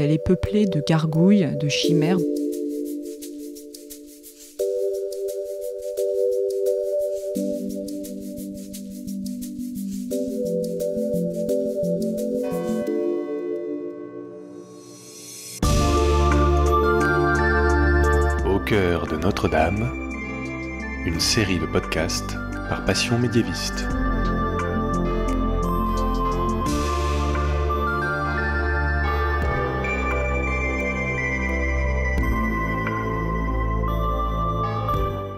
elle est peuplée de gargouilles, de chimères. Au cœur de Notre-Dame, une série de podcasts par Passion médiéviste.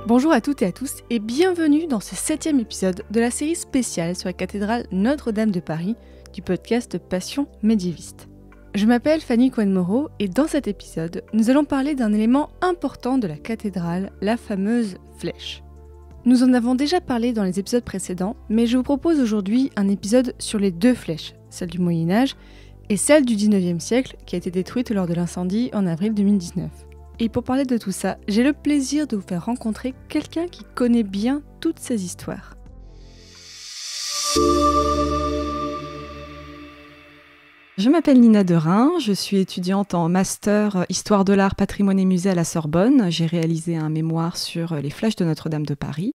Bonjour à toutes et à tous et bienvenue dans ce 7e épisode de la série spéciale sur la cathédrale Notre-Dame de Paris du podcast Passion médiéviste. Je m'appelle Fanny Cohen-Moreau et dans cet épisode, nous allons parler d'un élément important de la cathédrale, la fameuse flèche. Nous en avons déjà parlé dans les épisodes précédents, mais je vous propose aujourd'hui un épisode sur les deux flèches, celle du Moyen-Âge et celle du 19e siècle qui a été détruite lors de l'incendie en avril 2019. Et pour parler de tout ça, j'ai le plaisir de vous faire rencontrer quelqu'un qui connaît bien toutes ces histoires. Je m'appelle Nina Derain, je suis étudiante en master Histoire de l'art, patrimoine et musée à la Sorbonne. J'ai réalisé un mémoire sur les flèches de Notre-Dame de Paris.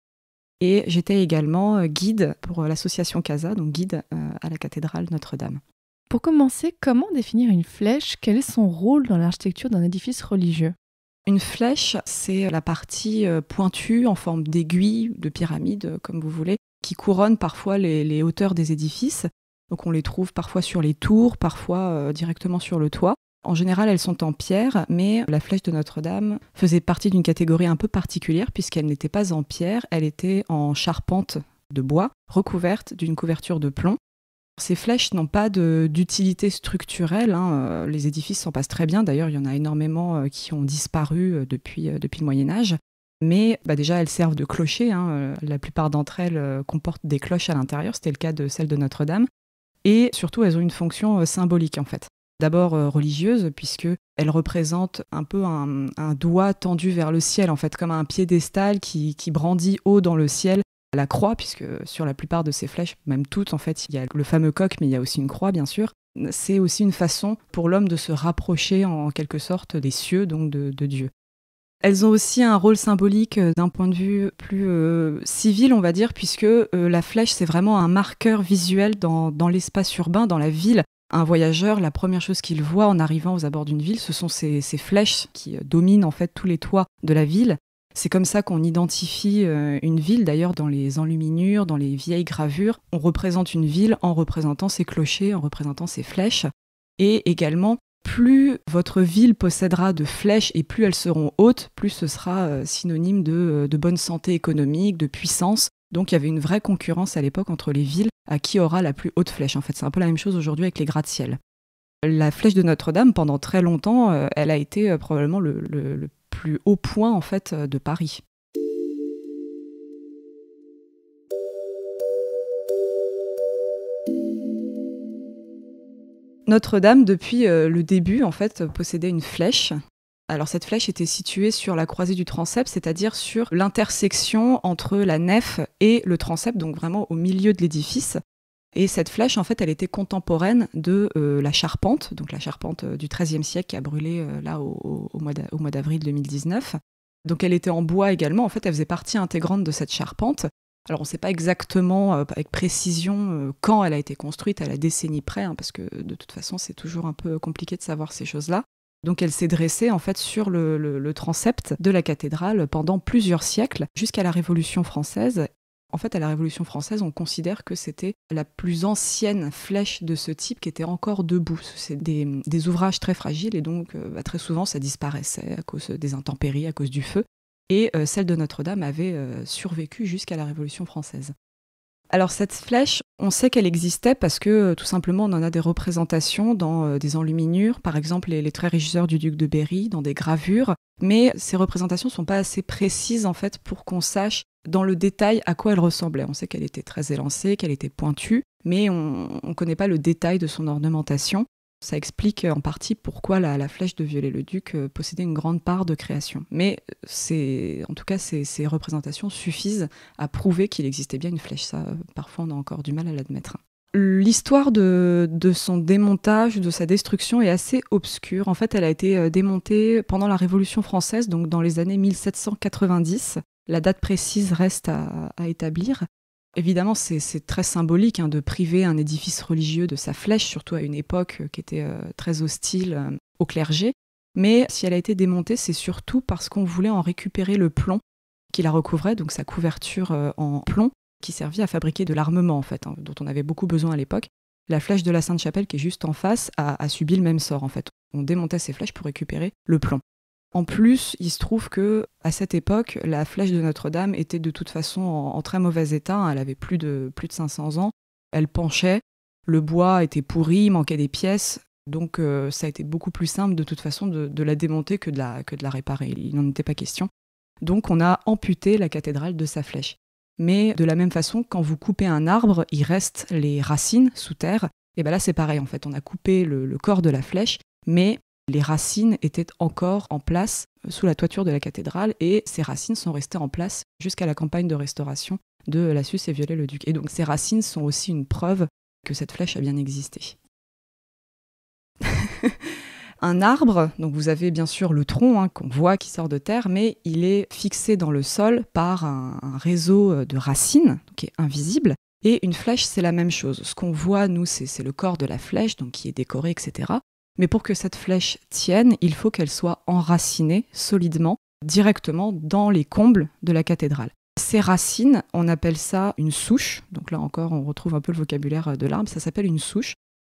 Et j'étais également guide pour l'association CASA, donc guide à la cathédrale Notre-Dame. Pour commencer, comment définir une flèche ? Quel est son rôle dans l'architecture d'un édifice religieux ? Une flèche, c'est la partie pointue en forme d'aiguille, de pyramide, comme vous voulez, qui couronne parfois les hauteurs des édifices. Donc on les trouve parfois sur les tours, parfois directement sur le toit. En général, elles sont en pierre, mais la flèche de Notre-Dame faisait partie d'une catégorie un peu particulière puisqu'elle n'était pas en pierre, elle était en charpente de bois, recouverte d'une couverture de plomb. Ces flèches n'ont pas d'utilité structurelle, les édifices s'en passent très bien, d'ailleurs il y en a énormément qui ont disparu depuis le Moyen-Âge, mais déjà elles servent de clocher, la plupart d'entre elles comportent des cloches à l'intérieur, c'était le cas de celle de Notre-Dame, et surtout elles ont une fonction symbolique en fait. D'abord religieuse, puisqu'elles représentent un peu un doigt tendu vers le ciel, en fait, comme un piédestal qui brandit haut dans le ciel la croix, puisque sur la plupart de ces flèches, même toutes, en fait, il y a le fameux coq, mais il y a aussi une croix, bien sûr. C'est aussi une façon pour l'homme de se rapprocher, en quelque sorte, des cieux, donc de Dieu. Elles ont aussi un rôle symbolique d'un point de vue plus civil, on va dire, puisque la flèche, c'est vraiment un marqueur visuel dans l'espace urbain, dans la ville. Un voyageur, la première chose qu'il voit en arrivant aux abords d'une ville, ce sont ces flèches qui dominent en fait tous les toits de la ville. C'est comme ça qu'on identifie une ville. D'ailleurs, dans les enluminures, dans les vieilles gravures, on représente une ville en représentant ses clochers, en représentant ses flèches. Et également, plus votre ville possédera de flèches et plus elles seront hautes, plus ce sera synonyme de bonne santé économique, de puissance. Donc il y avait une vraie concurrence à l'époque entre les villes à qui aura la plus haute flèche. En fait, c'est un peu la même chose aujourd'hui avec les gratte-ciel. La flèche de Notre-Dame, pendant très longtemps, elle a été probablement le plus haut point en fait, de Paris. Notre-Dame, depuis le début, en fait, possédait une flèche. Alors cette flèche était située sur la croisée du transept, c'est-à-dire sur l'intersection entre la nef et le transept, donc vraiment au milieu de l'édifice. Et cette flèche, en fait, elle était contemporaine de la charpente, donc la charpente du XIIIe siècle qui a brûlé là au mois d'avril 2019. Donc elle était en bois également, en fait, elle faisait partie intégrante de cette charpente. Alors on ne sait pas exactement, avec précision, quand elle a été construite, à la décennie près, parce que de toute façon, c'est toujours un peu compliqué de savoir ces choses-là. Donc elle s'est dressée en fait sur le transept de la cathédrale pendant plusieurs siècles, jusqu'à la Révolution française. En fait, à la Révolution française, on considère que c'était la plus ancienne flèche de ce type qui était encore debout. C'est des ouvrages très fragiles et donc très souvent ça disparaissait à cause des intempéries, à cause du feu. Et celle de Notre-Dame avait survécu jusqu'à la Révolution française. Alors cette flèche, on sait qu'elle existait parce que tout simplement on en a des représentations dans des enluminures, par exemple les traits régisseurs du duc de Berry, dans des gravures, mais ces représentations ne sont pas assez précises en fait pour qu'on sache dans le détail à quoi elle ressemblait. On sait qu'elle était très élancée, qu'elle était pointue, mais on ne connaît pas le détail de son ornementation. Ça explique en partie pourquoi la flèche de Viollet-le-Duc possédait une grande part de création. Mais en tout cas, ces représentations suffisent à prouver qu'il existait bien une flèche. Ça, parfois, on a encore du mal à l'admettre. L'histoire de son démontage, de sa destruction est assez obscure. En fait, elle a été démontée pendant la Révolution française, donc dans les années 1790. La date précise reste à établir. Évidemment, c'est très symbolique de priver un édifice religieux de sa flèche, surtout à une époque qui était très hostile au clergé. Mais si elle a été démontée, c'est surtout parce qu'on voulait en récupérer le plomb qui la recouvrait, donc sa couverture en plomb, qui servait à fabriquer de l'armement, en fait, dont on avait beaucoup besoin à l'époque. La flèche de la Sainte-Chapelle, qui est juste en face, a subi le même sort, en fait. On démontait ces flèches pour récupérer le plomb. En plus, il se trouve qu'à cette époque, la flèche de Notre-Dame était de toute façon en très mauvais état. Elle avait plus de 500 ans. Elle penchait, le bois était pourri, il manquait des pièces. Donc ça a été beaucoup plus simple de toute façon de la démonter que de la réparer. Il n'en était pas question. Donc on a amputé la cathédrale de sa flèche. Mais de la même façon, quand vous coupez un arbre, il reste les racines sous terre. Et bien là, c'est pareil, en fait. On a coupé le corps de la flèche, mais les racines étaient encore en place sous la toiture de la cathédrale, et ces racines sont restées en place jusqu'à la campagne de restauration de Lassus et Viollet-le-Duc. Et donc ces racines sont aussi une preuve que cette flèche a bien existé. Un arbre, donc vous avez bien sûr le tronc qu'on voit qui sort de terre, mais il est fixé dans le sol par un réseau de racines qui est invisible. Et une flèche, c'est la même chose. Ce qu'on voit, nous, c'est le corps de la flèche, donc qui est décoré, etc. Mais pour que cette flèche tienne, il faut qu'elle soit enracinée solidement, directement dans les combles de la cathédrale. Ces racines, on appelle ça une souche. Donc là encore, on retrouve un peu le vocabulaire de l'arbre. Ça s'appelle une souche.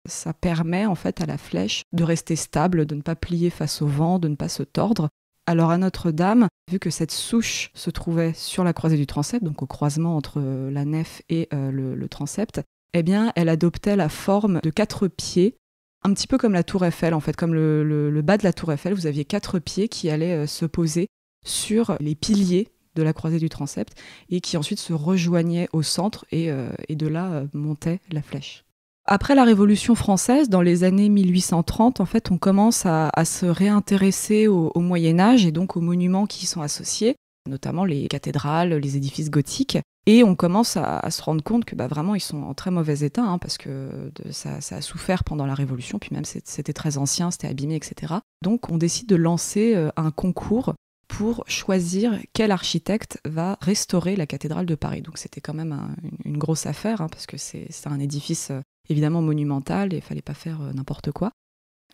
Ça permet en fait à la flèche de rester stable, de ne pas plier face au vent, de ne pas se tordre. Alors à Notre-Dame, vu que cette souche se trouvait sur la croisée du transept, donc au croisement entre la nef et le transept, eh bien elle adoptait la forme de 4 pieds, un petit peu comme la tour Eiffel en fait, comme le bas de la tour Eiffel, vous aviez 4 pieds qui allaient se poser sur les piliers de la croisée du transept et qui ensuite se rejoignaient au centre et de là montait la flèche. Après la Révolution française, dans les années 1830, en fait, on commence à se réintéresser au Moyen-Âge et donc aux monuments qui y sont associés, notamment les cathédrales, les édifices gothiques. Et on commence à se rendre compte que vraiment, ils sont en très mauvais état, parce que ça a souffert pendant la Révolution, puis même c'était très ancien, c'était abîmé, etc. Donc on décide de lancer un concours pour choisir quel architecte va restaurer la cathédrale de Paris. Donc c'était quand même une grosse affaire, parce que c'est un édifice évidemment monumental et il ne fallait pas faire n'importe quoi.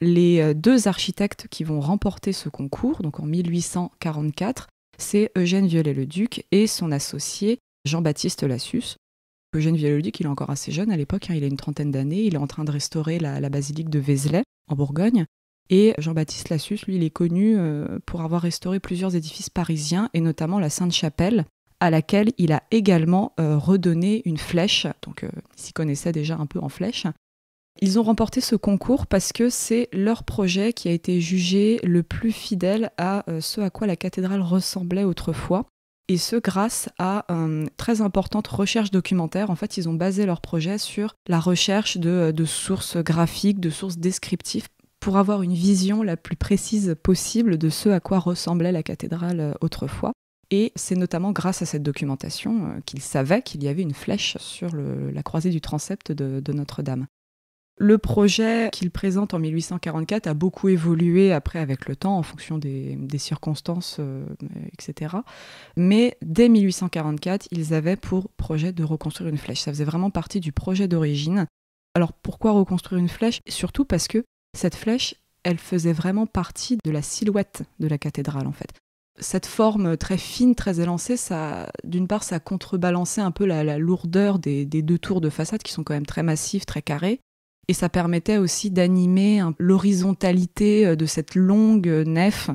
Les 2 architectes qui vont remporter ce concours, donc en 1844, c'est Eugène Viollet-le-Duc et son associé Jean-Baptiste Lassus. Eugène Viollet-le-Duc, il est encore assez jeune à l'époque, il a une trentaine d'années, il est en train de restaurer la basilique de Vézelay, en Bourgogne. Et Jean-Baptiste Lassus, lui, il est connu pour avoir restauré plusieurs édifices parisiens, et notamment la Sainte-Chapelle, à laquelle il a également redonné une flèche, donc il s'y connaissait déjà un peu en flèche. Ils ont remporté ce concours parce que c'est leur projet qui a été jugé le plus fidèle à ce à quoi la cathédrale ressemblait autrefois, et ce grâce à une très importante recherche documentaire. En fait, ils ont basé leur projet sur la recherche de sources graphiques, de sources descriptives, pour avoir une vision la plus précise possible de ce à quoi ressemblait la cathédrale autrefois. Et c'est notamment grâce à cette documentation qu'ils savaient qu'il y avait une flèche sur la croisée du transept de Notre-Dame. Le projet qu'ils présentent en 1844 a beaucoup évolué après avec le temps en fonction des circonstances, etc. Mais dès 1844, ils avaient pour projet de reconstruire une flèche. Ça faisait vraiment partie du projet d'origine. Alors pourquoi reconstruire une flèche ? Surtout parce que cette flèche, elle faisait vraiment partie de la silhouette de la cathédrale en fait. Cette forme très fine, très élancée, d'une part, ça contrebalançait un peu la lourdeur des 2 tours de façade qui sont quand même très massives, très carrées. Et ça permettait aussi d'animer l'horizontalité de cette longue nef.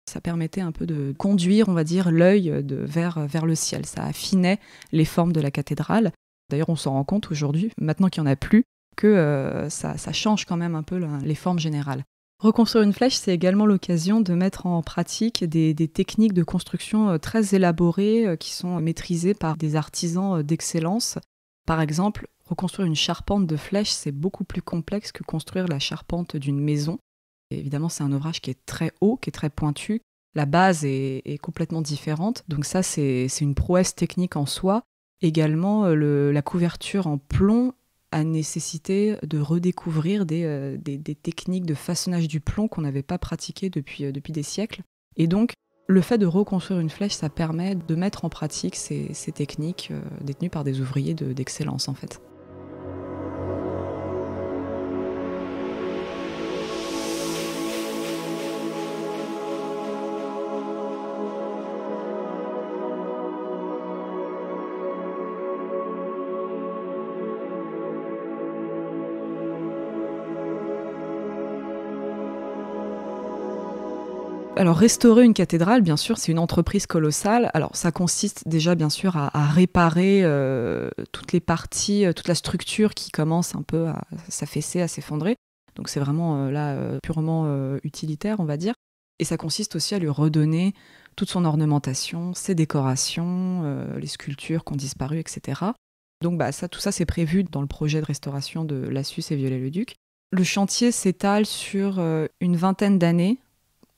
Ça permettait un peu de conduire, on va dire, l'œil vers le ciel. Ça affinait les formes de la cathédrale. D'ailleurs, on s'en rend compte aujourd'hui, maintenant qu'il n'y en a plus, que ça change quand même un peu les formes générales. Reconstruire une flèche, c'est également l'occasion de mettre en pratique des techniques de construction très élaborées qui sont maîtrisées par des artisans d'excellence. Par exemple, reconstruire une charpente de flèche, c'est beaucoup plus complexe que construire la charpente d'une maison. Et évidemment, c'est un ouvrage qui est très haut, qui est très pointu. La base est complètement différente. Donc ça, c'est une prouesse technique en soi. Également, la couverture en plomb a nécessité de redécouvrir des techniques de façonnage du plomb qu'on n'avait pas pratiquées depuis des siècles. Et donc, le fait de reconstruire une flèche, ça permet de mettre en pratique ces techniques détenues par des ouvriers d'excellence, en fait. Alors, restaurer une cathédrale, bien sûr, c'est une entreprise colossale. Alors, ça consiste déjà, bien sûr, à réparer toutes les parties, toute la structure qui commence un peu à s'affaisser, à s'effondrer. Donc, c'est vraiment purement utilitaire, on va dire. Et ça consiste aussi à lui redonner toute son ornementation, ses décorations, les sculptures qui ont disparu, etc. Donc, tout ça, c'est prévu dans le projet de restauration de Lassus et Viollet-le-Duc. Le chantier s'étale sur une vingtaine d'années.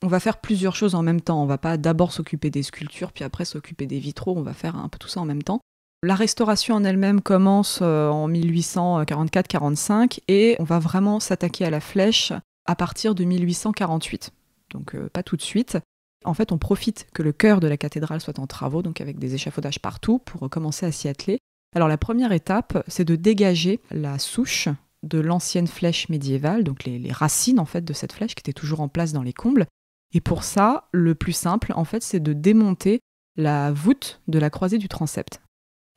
On va faire plusieurs choses en même temps. On ne va pas d'abord s'occuper des sculptures, puis après s'occuper des vitraux. On va faire un peu tout ça en même temps. La restauration en elle-même commence en 1844-45 et on va vraiment s'attaquer à la flèche à partir de 1848. Donc pas tout de suite. En fait, on profite que le chœur de la cathédrale soit en travaux, donc avec des échafaudages partout, pour commencer à s'y atteler. Alors la première étape, c'est de dégager la souche de l'ancienne flèche médiévale, donc les racines en fait de cette flèche qui était toujours en place dans les combles. Et pour ça, le plus simple, en fait, c'est de démonter la voûte de la croisée du transept.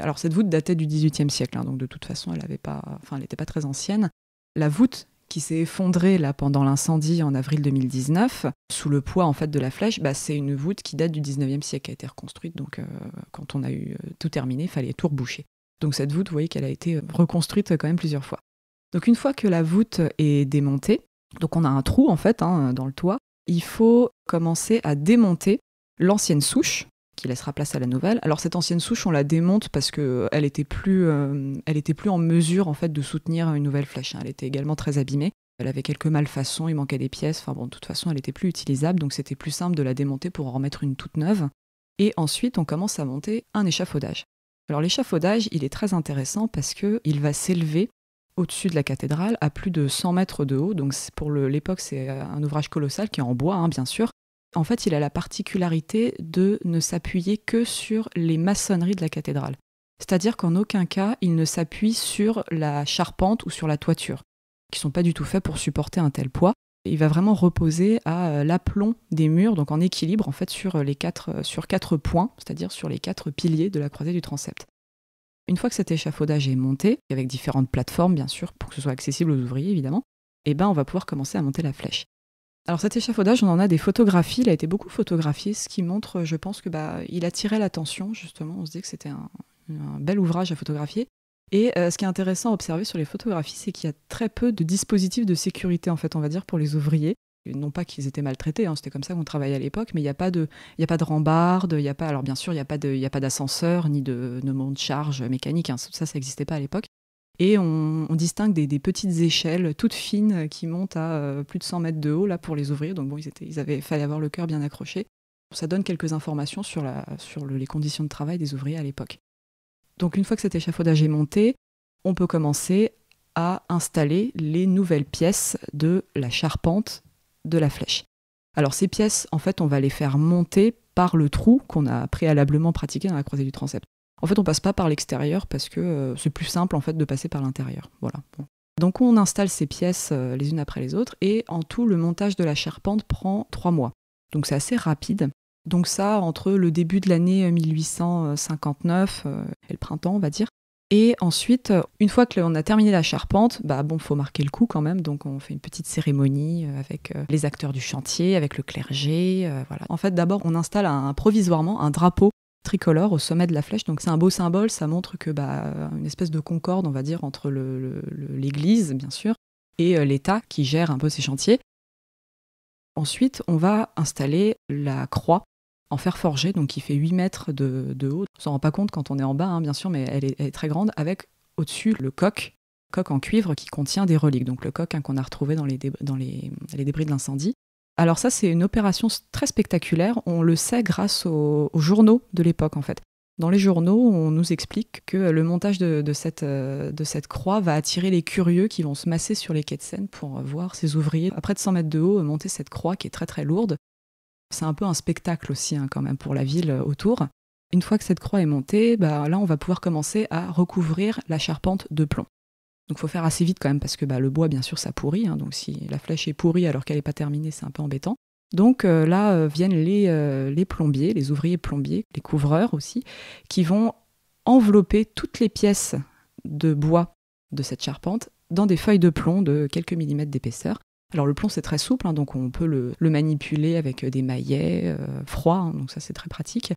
Alors, cette voûte datait du XVIIIe siècle, donc de toute façon, elle n'était pas très ancienne. La voûte qui s'est effondrée là, pendant l'incendie en avril 2019, sous le poids en fait, de la flèche, c'est une voûte qui date du XIXe siècle, qui a été reconstruite. Donc, quand on a eu tout terminé, il fallait tout reboucher. Donc, cette voûte, vous voyez qu'elle a été reconstruite quand même plusieurs fois. Donc, une fois que la voûte est démontée, donc on a un trou en fait dans le toit, il faut commencer à démonter l'ancienne souche qui laissera place à la nouvelle. Alors cette ancienne souche, on la démonte parce qu'elle était plus en mesure en fait de soutenir une nouvelle flèche. Elle était également très abîmée. Elle avait quelques malfaçons, il manquait des pièces. Enfin bon, de toute façon, elle était plus utilisable, donc c'était plus simple de la démonter pour en remettre une toute neuve. Et ensuite, on commence à monter un échafaudage. Alors l'échafaudage, il est très intéressant parce qu'il va s'élever au-dessus de la cathédrale, à plus de 100 mètres de haut. Donc pour l'époque, c'est un ouvrage colossal qui est en bois, bien sûr. En fait, il a la particularité de ne s'appuyer que sur les maçonneries de la cathédrale. C'est-à-dire qu'en aucun cas, il ne s'appuie sur la charpente ou sur la toiture, qui ne sont pas du tout faits pour supporter un tel poids. Il va vraiment reposer à l'aplomb des murs, donc en équilibre en fait, sur 4 points, c'est-à-dire sur les 4 piliers de la croisée du transept. Une fois que cet échafaudage est monté, avec différentes plateformes bien sûr, pour que ce soit accessible aux ouvriers évidemment, on va pouvoir commencer à monter la flèche. Alors cet échafaudage, on en a des photographies, il a été beaucoup photographié, ce qui montre, je pense, que il attirait l'attention justement, on se dit que c'était un bel ouvrage à photographier. Et ce qui est intéressant à observer sur les photographies, c'est qu'il y a très peu de dispositifs de sécurité en fait, on va dire, pour les ouvriers. Non pas qu'ils étaient maltraités, c'était comme ça qu'on travaillait à l'époque, mais il n'y a pas de rambarde, alors bien sûr, il n'y a pas d'ascenseur, ni de monte-charge mécanique, ça n'existait pas à l'époque. Et on distingue des petites échelles toutes fines qui montent à plus de 100 mètres de haut là, pour les ouvriers, donc bon, fallait avoir le cœur bien accroché. Ça donne quelques informations sur les conditions de travail des ouvriers à l'époque. Donc une fois que cet échafaudage est monté, on peut commencer à installer les nouvelles pièces de la charpente de la flèche. Alors ces pièces, en fait, on va les faire monter par le trou qu'on a préalablement pratiqué dans la croisée du transept. En fait, on passe pas par l'extérieur parce que c'est plus simple en fait de passer par l'intérieur. Voilà. Bon. Donc on installe ces pièces les unes après les autres et en tout, le montage de la charpente prend 3 mois. Donc c'est assez rapide. Donc ça, entre le début de l'année 1859 et le printemps, on va dire. Et ensuite, une fois qu'on a terminé la charpente, faut marquer le coup quand même, donc on fait une petite cérémonie avec les acteurs du chantier, avec le clergé, voilà. En fait, d'abord, on installe provisoirement un drapeau tricolore au sommet de la flèche, donc c'est un beau symbole, ça montre que une espèce de concorde, on va dire, entre l'église, bien sûr, et l'État qui gère un peu ces chantiers. Ensuite, on va installer la croix en fer forgé, donc qui fait 8 mètres de haut. On s'en rend pas compte quand on est en bas, bien sûr, mais elle est très grande, avec au-dessus le coq en cuivre qui contient des reliques. Donc le coq qu'on a retrouvé dans les débris de l'incendie. Alors ça, c'est une opération très spectaculaire. On le sait grâce aux journaux de l'époque, en fait. Dans les journaux, on nous explique que le montage de cette croix va attirer les curieux qui vont se masser sur les quais de Seine pour voir ces ouvriers à près de 100 mètres de haut monter cette croix qui est très très lourde. C'est un peu un spectacle aussi quand même pour la ville autour. Une fois que cette croix est montée, là on va pouvoir commencer à recouvrir la charpente de plomb. Donc il faut faire assez vite quand même parce que le bois bien sûr ça pourrit, donc si la flèche est pourrie alors qu'elle n'est pas terminée c'est un peu embêtant. Donc là viennent les plombiers, les ouvriers plombiers, les couvreurs aussi, qui vont envelopper toutes les pièces de bois de cette charpente dans des feuilles de plomb de quelques millimètres d'épaisseur. Alors le plomb c'est très souple, donc on peut le manipuler avec des maillets froids, donc ça c'est très pratique.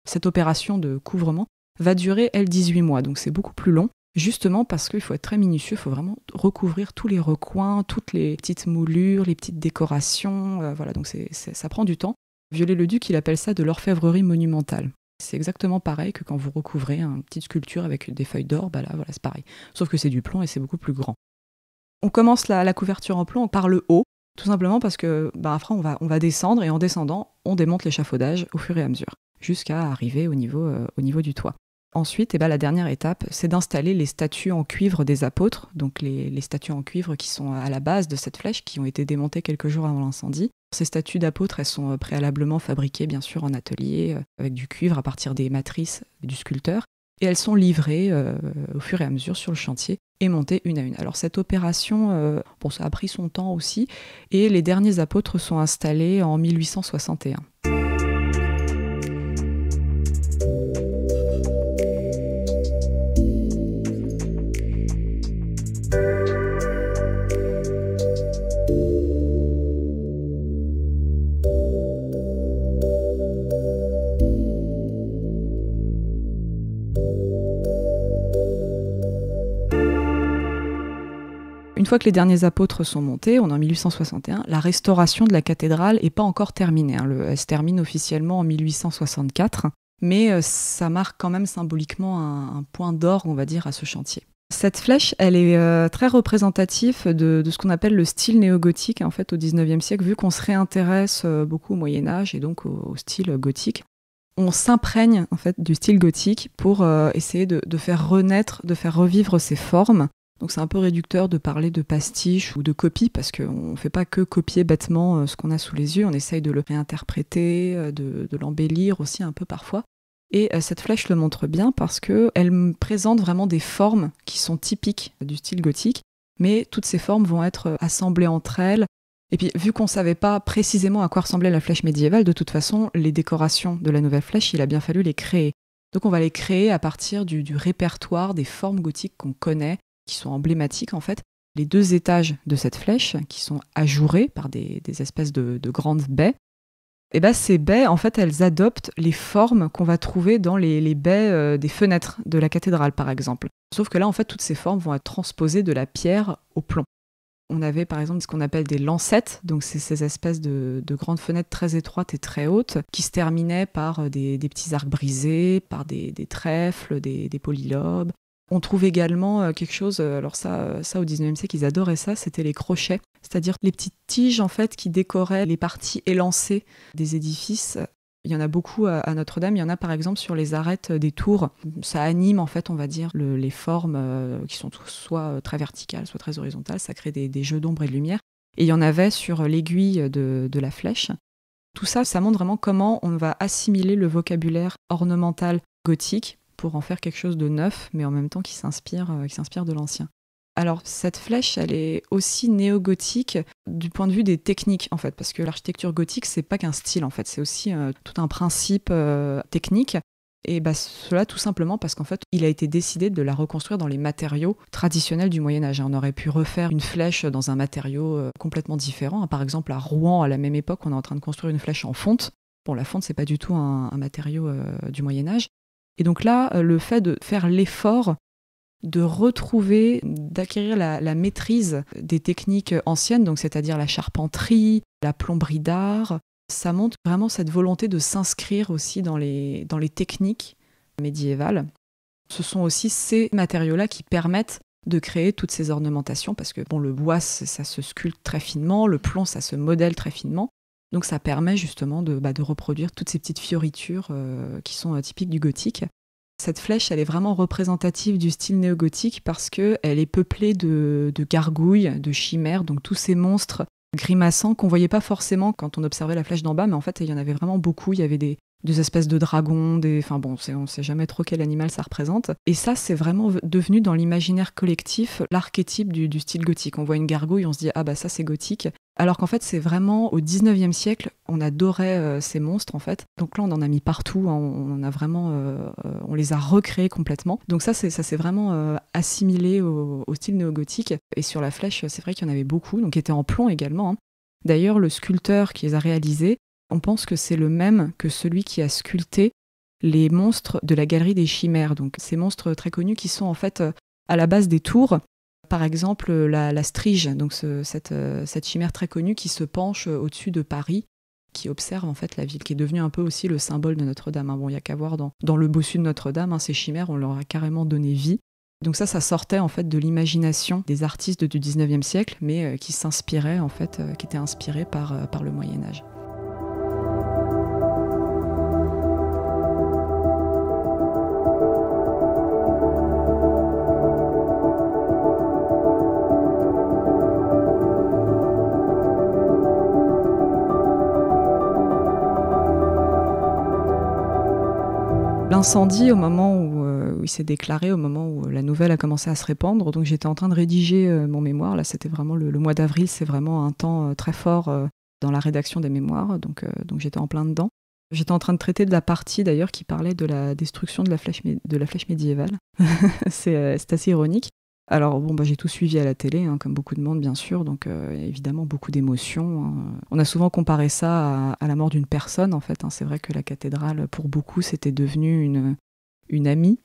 Cette opération de couvrement va durer, elle, 18 mois, donc c'est beaucoup plus long. Justement parce qu'il faut être très minutieux, il faut vraiment recouvrir tous les recoins, toutes les petites moulures, les petites décorations, voilà, donc ça prend du temps. Viollet-le-Duc, il appelle ça de l'orfèvrerie monumentale. C'est exactement pareil que quand vous recouvrez une petite sculpture avec des feuilles d'or, là, voilà, c'est pareil. Sauf que c'est du plomb et c'est beaucoup plus grand. On commence la couverture en plomb par le haut, tout simplement parce que après on va descendre et en descendant, on démonte l'échafaudage au fur et à mesure, jusqu'à arriver au niveau du toit. Ensuite, la dernière étape, c'est d'installer les statues en cuivre des apôtres, donc les statues en cuivre qui sont à la base de cette flèche, qui ont été démontées quelques jours avant l'incendie. Ces statues d'apôtres, elles sont préalablement fabriquées, bien sûr, en atelier, avec du cuivre à partir des matrices du sculpteur, et elles sont livrées au fur et à mesure sur le chantier et montées une à une. Alors cette opération, ça a pris son temps aussi, et les derniers apôtres sont installés en 1861. Une fois que les derniers apôtres sont montés, on est en 1861, la restauration de la cathédrale n'est pas encore terminée. Elle se termine officiellement en 1864, mais ça marque quand même symboliquement un point d'orgue, on va dire, à ce chantier. Cette flèche, elle est très représentative de ce qu'on appelle le style néo-gothique, en fait, au XIXe siècle, vu qu'on se réintéresse beaucoup au Moyen-Âge et donc au style gothique. On s'imprègne en fait du style gothique pour essayer de faire renaître, de faire revivre ces formes. Donc c'est un peu réducteur de parler de pastiche ou de copie parce qu'on ne fait pas que copier bêtement ce qu'on a sous les yeux, on essaye de le réinterpréter, de l'embellir aussi un peu parfois. Et cette flèche le montre bien parce qu'elle présente vraiment des formes qui sont typiques du style gothique, mais toutes ces formes vont être assemblées entre elles. Et puis vu qu'on ne savait pas précisément à quoi ressemblait la flèche médiévale, de toute façon, les décorations de la nouvelle flèche, il a bien fallu les créer. Donc on va les créer à partir du répertoire des formes gothiques qu'on connaît, qui sont emblématiques en fait. Les deux étages de cette flèche, qui sont ajourés par des espèces de grandes baies, et ces baies, en fait, elles adoptent les formes qu'on va trouver dans les baies des fenêtres de la cathédrale, par exemple. Sauf que là, en fait, toutes ces formes vont être transposées de la pierre au plomb. On avait, par exemple, ce qu'on appelle des lancettes, donc c'est ces espèces de grandes fenêtres très étroites et très hautes, qui se terminaient par des petits arcs brisés, par des trèfles, des polylobes. On trouve également quelque chose, alors ça au 19e siècle, ils adoraient ça, c'était les crochets, c'est-à-dire les petites tiges en fait qui décoraient les parties élancées des édifices. Il y en a beaucoup à Notre-Dame, il y en a par exemple sur les arêtes des tours. Ça anime en fait, on va dire, les formes qui sont soit très verticales, soit très horizontales, ça crée des jeux d'ombre et de lumière. Et il y en avait sur l'aiguille de la flèche. Tout ça, ça montre vraiment comment on va assimiler le vocabulaire ornemental gothique pour en faire quelque chose de neuf, mais en même temps qui s'inspire de l'ancien. Alors, cette flèche, elle est aussi néo-gothique du point de vue des techniques, en fait, parce que l'architecture gothique, c'est pas qu'un style, en fait, c'est aussi tout un principe technique. Et cela tout simplement parce qu'en fait, il a été décidé de la reconstruire dans les matériaux traditionnels du Moyen-Âge. On aurait pu refaire une flèche dans un matériau complètement différent. Par exemple, à Rouen, à la même époque, on est en train de construire une flèche en fonte. Bon, la fonte, c'est pas du tout un matériau du Moyen-Âge. Et donc là, le fait de faire l'effort de retrouver, d'acquérir la maîtrise des techniques anciennes, donc c'est-à-dire la charpenterie, la plomberie d'art, ça montre vraiment cette volonté de s'inscrire aussi dans les techniques médiévales. Ce sont aussi ces matériaux-là qui permettent de créer toutes ces ornementations, parce que le bois, ça se sculpte très finement, le plomb, ça se modèle très finement. Donc ça permet justement de reproduire toutes ces petites fioritures qui sont typiques du gothique. Cette flèche, elle est vraiment représentative du style néo-gothique parce qu'elle est peuplée de gargouilles, de chimères, donc tous ces monstres grimaçants qu'on voyait pas forcément quand on observait la flèche d'en bas, mais en fait, il y en avait vraiment beaucoup. Il y avait des espèces de dragons, enfin bon, on sait jamais trop quel animal ça représente. Et ça, c'est vraiment devenu dans l'imaginaire collectif l'archétype du style gothique. On voit une gargouille, on se dit « Ah bah ça, c'est gothique ». Alors qu'en fait, c'est vraiment au 19e siècle, on adorait ces monstres en fait. Donc là, on en a mis partout, hein, on les a recréés complètement. Donc ça s'est vraiment assimilé au style néo-gothique. Et sur la flèche, c'est vrai qu'il y en avait beaucoup, donc qui étaient en plomb également. Hein. D'ailleurs, le sculpteur qui les a réalisés, on pense que c'est le même que celui qui a sculpté les monstres de la galerie des chimères. Donc ces monstres très connus qui sont en fait à la base des tours. Par exemple, la Strige, donc cette chimère très connue qui se penche au-dessus de Paris, qui observe en fait la ville, qui est devenue un peu aussi le symbole de Notre-Dame. Hein. Bon, il y a qu'à voir dans le bossu de Notre-Dame, hein, ces chimères, on leur a carrément donné vie. Donc ça sortait en fait de l'imagination des artistes du 19e siècle, mais qui s'inspiraient en fait, qui étaient inspirés par le Moyen-Âge. L'incendie, au moment où il s'est déclaré, au moment où la nouvelle a commencé à se répandre, donc j'étais en train de rédiger mon mémoire. Là, c'était vraiment le mois d'avril, c'est vraiment un temps très fort dans la rédaction des mémoires, donc j'étais en plein dedans. J'étais en train de traiter de la partie d'ailleurs qui parlait de la destruction de la flèche médiévale. C'est assez ironique. Alors bon, j'ai tout suivi à la télé, hein, comme beaucoup de monde bien sûr, donc évidemment beaucoup d'émotions. Hein. On a souvent comparé ça à la mort d'une personne en fait. Hein. C'est vrai que la cathédrale, pour beaucoup, c'était devenu une amie,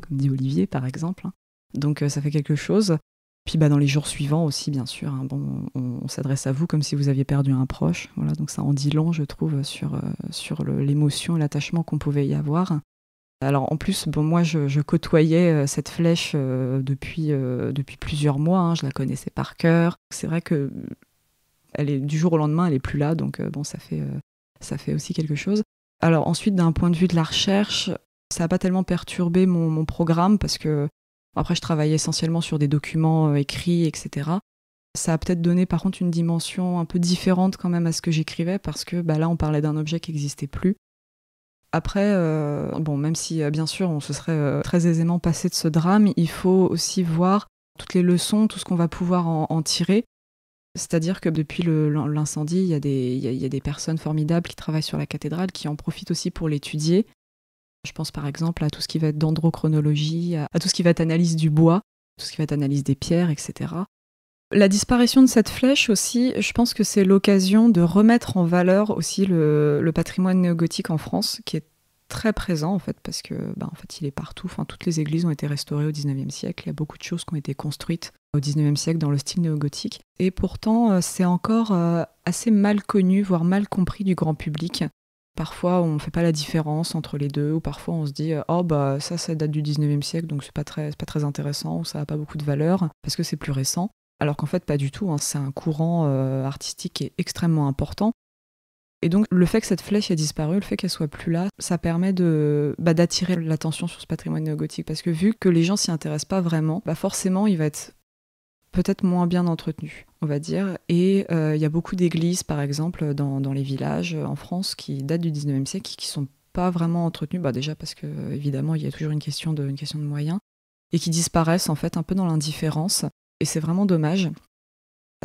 comme dit Olivier par exemple. Hein. Donc ça fait quelque chose. Puis dans les jours suivants aussi, bien sûr, hein, on s'adresse à vous comme si vous aviez perdu un proche. Voilà, donc ça en dit long, je trouve, sur l'émotion et l'attachement qu'on pouvait y avoir. Alors en plus, moi je côtoyais cette flèche depuis plusieurs mois, hein, je la connaissais par cœur. C'est vrai que du jour au lendemain, elle est plus là, donc ça fait aussi quelque chose. Alors ensuite, d'un point de vue de la recherche, ça n'a pas tellement perturbé mon programme parce que après je travaillais essentiellement sur des documents écrits, etc. Ça a peut-être donné par contre une dimension un peu différente quand même à ce que j'écrivais parce que là on parlait d'un objet qui n'existait plus. Après, même si bien sûr on se serait très aisément passé de ce drame, il faut aussi voir toutes les leçons, tout ce qu'on va pouvoir en tirer. C'est-à-dire que depuis l'incendie, il y a des personnes formidables qui travaillent sur la cathédrale, qui en profitent aussi pour l'étudier. Je pense par exemple à tout ce qui va être dendrochronologie, à tout ce qui va être analyse du bois, tout ce qui va être analyse des pierres, etc. La disparition de cette flèche aussi, je pense que c'est l'occasion de remettre en valeur aussi le patrimoine néogothique en France, qui est très présent en fait, parce que en fait, il est partout. Enfin, toutes les églises ont été restaurées au 19e siècle. Il y a beaucoup de choses qui ont été construites au 19e siècle dans le style néogothique. Et pourtant, c'est encore assez mal connu, voire mal compris du grand public. Parfois, on ne fait pas la différence entre les deux, ou parfois on se dit ça date du 19e siècle, donc c'est pas très intéressant, ou ça n'a pas beaucoup de valeur, parce que c'est plus récent. Alors qu'en fait, pas du tout, hein. C'est un courant artistique qui est extrêmement important. Et donc, le fait que cette flèche ait disparu, le fait qu'elle soit plus là, ça permet d'attirer l'attention sur ce patrimoine néogothique. Parce que vu que les gens s'y intéressent pas vraiment, forcément, il va être peut-être moins bien entretenu, on va dire. Et il y a beaucoup d'églises, par exemple, dans les villages en France, qui datent du 19e siècle, qui sont pas vraiment entretenues. Déjà parce que, évidemment, il y a toujours une question de moyens. Et qui disparaissent, en fait, un peu dans l'indifférence. Et c'est vraiment dommage.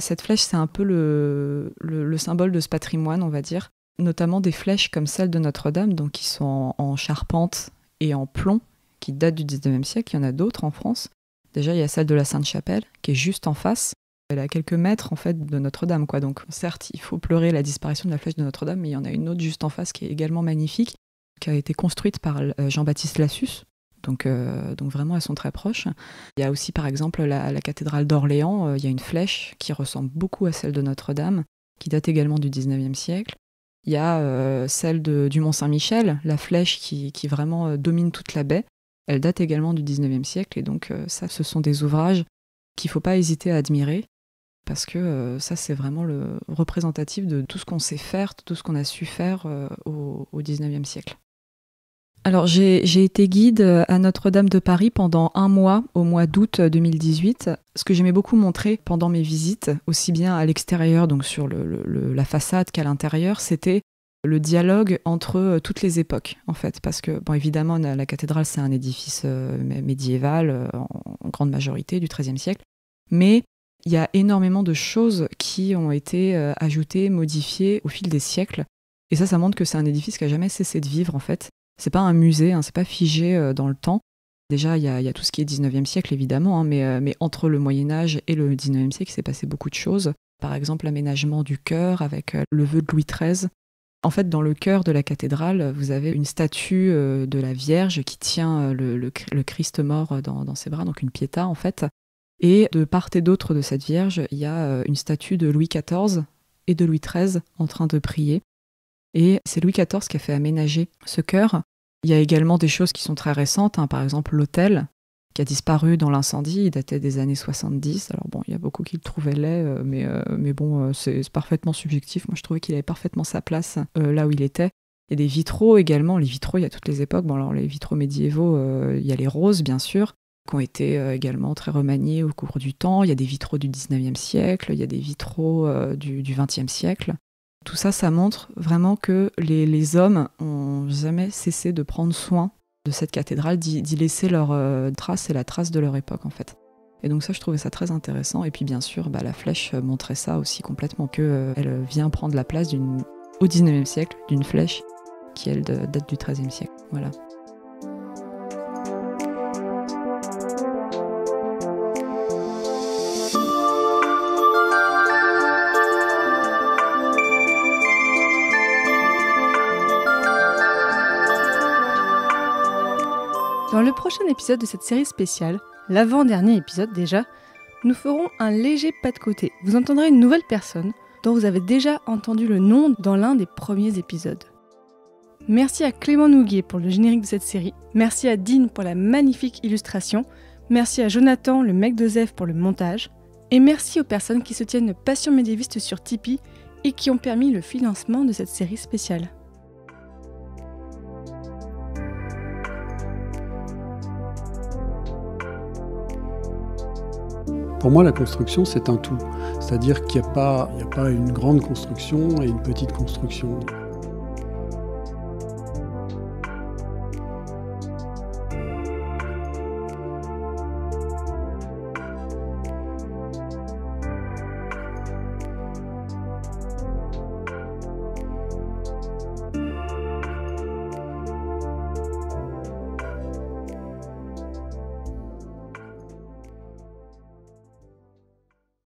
Cette flèche, c'est un peu le symbole de ce patrimoine, on va dire. Notamment des flèches comme celle de Notre-Dame, donc qui sont en charpente et en plomb, qui datent du 19e siècle. Il y en a d'autres en France. Déjà, il y a celle de la Sainte-Chapelle, qui est juste en face. Elle est à quelques mètres, en fait, de Notre-Dame, quoi. Donc, certes, il faut pleurer la disparition de la flèche de Notre-Dame, mais il y en a une autre juste en face qui est également magnifique, qui a été construite par Jean-Baptiste Lassus. Donc vraiment, elles sont très proches. Il y a aussi, par exemple, la cathédrale d'Orléans. Il y a une flèche qui ressemble beaucoup à celle de Notre-Dame, qui date également du 19e siècle. Il y a celle du Mont-Saint-Michel, la flèche qui vraiment domine toute la baie. Elle date également du 19e siècle. Et donc, ça, ce sont des ouvrages qu'il ne faut pas hésiter à admirer, parce que ça, c'est vraiment le représentatif de tout ce qu'on sait faire, de tout ce qu'on a su faire au 19e siècle. Alors j'ai été guide à Notre-Dame de Paris pendant 1 mois, au mois d'août 2018. Ce que j'aimais beaucoup montrer pendant mes visites, aussi bien à l'extérieur, donc sur la façade qu'à l'intérieur, c'était le dialogue entre toutes les époques, en fait. Parce que, bon, évidemment, la cathédrale, c'est un édifice médiéval, en grande majorité, du XIIIe siècle. Mais il y a énormément de choses qui ont été ajoutées, modifiées au fil des siècles. Et ça montre que c'est un édifice qui n'a jamais cessé de vivre, en fait. C'est pas un musée, c'est pas figé dans le temps. Déjà, il y a tout ce qui est 19e siècle, évidemment, mais entre le Moyen-Âge et le 19e siècle, il s'est passé beaucoup de choses. Par exemple, l'aménagement du chœur avec le vœu de Louis XIII. En fait, dans le chœur de la cathédrale, vous avez une statue de la Vierge qui tient le Christ mort dans ses bras, donc une Pietà, en fait. Et de part et d'autre de cette Vierge, il y a une statue de Louis XIV et de Louis XIII en train de prier. Et c'est Louis XIV qui a fait aménager ce chœur. Il y a également des choses qui sont très récentes, par exemple l'autel qui a disparu dans l'incendie, il datait des années 70. Alors bon, il y a beaucoup qui le trouvaient laid, mais bon, c'est parfaitement subjectif. Moi, je trouvais qu'il avait parfaitement sa place là où il était. Il y a des vitraux également. Les vitraux, il y a toutes les époques. Bon, alors les vitraux médiévaux, il y a les roses, bien sûr, qui ont été également très remaniés au cours du temps. Il y a des vitraux du 19e siècle, il y a des vitraux du 20e siècle. Tout ça, ça montre vraiment que les hommes n'ont jamais cessé de prendre soin de cette cathédrale, d'y laisser leur trace et la trace de leur époque, en fait. Et donc ça, je trouvais ça très intéressant. Et puis bien sûr, la flèche montrait ça aussi complètement, qu'elle vient prendre la place au 19e siècle d'une flèche qui, elle, date du 13e siècle. Voilà. Dans le prochain épisode de cette série spéciale, l'avant-dernier épisode déjà, nous ferons un léger pas de côté. Vous entendrez une nouvelle personne dont vous avez déjà entendu le nom dans l'un des premiers épisodes. Merci à Clément Nouguier pour le générique de cette série, merci à Dean pour la magnifique illustration, merci à Jonathan, le mec de Zef, pour le montage, et merci aux personnes qui soutiennent Passion médiéviste sur Tipeee et qui ont permis le financement de cette série spéciale. Pour moi, la construction, c'est un tout. C'est-à-dire qu'il n'y a pas une grande construction et une petite construction.